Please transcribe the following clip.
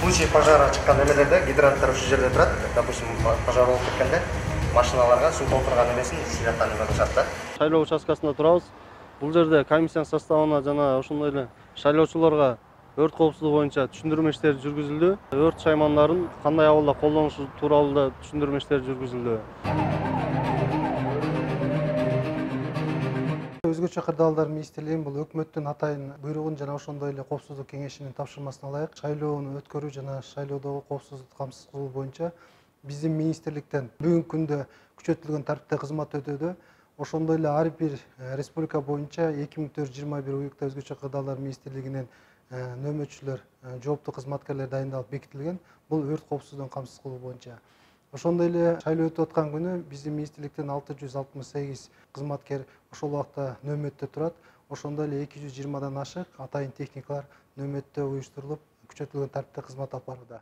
случае пожара чыккан немелерде гидранттар ушул жерде турат. Допустим, пожар болуп кеткенде машиналарга суу толтурган эмесин ичип жаткан эме кылышат да. Шайлоо участкасында турабыз. Бул жерде комиссиянын составына жана ошондой эле шайлоочуларга өрт коопсуздугу боюнча түшүндүрмө иштери жүргүзүлдү. Өрт шаймандарын кандай абалда колдонушу тууралуу да түшүндүрмө иштери жүргүзүлдү. Өзгөчө кырдаалдар министрлигинин бул өкмөттүн атайын буйругун жана ошондой эле коопсуздук кеңешинин тапшырмасына ылайык шайлоону өткөрүү жана шайлоодогу коопсуздукту камсыз кылуу боюнча биздин министрликтен бүгүнкү күндө күчөтүлгөн тартипте кызмат өтөдө. Ошондой эле ар бир республика боюнча 2421 уюкта өзгөчө кырдаалдар министрлигинин нөмөтчүлөр, жооптуу кызматкерлер дайындалып бекитилген. Бул өрт коопсуздугун камсыз кылуу боюнча. Ошондой эле шайлоо өтүп аткан күнү биздин министрликтен 668 кызматкер ошол убакта нөмөттө турат. Ошондой эле 220дан ашык атайын техникалар нөмөттө уюштурулуп, күчөтүлгөн тартипте кызмат алып барууда.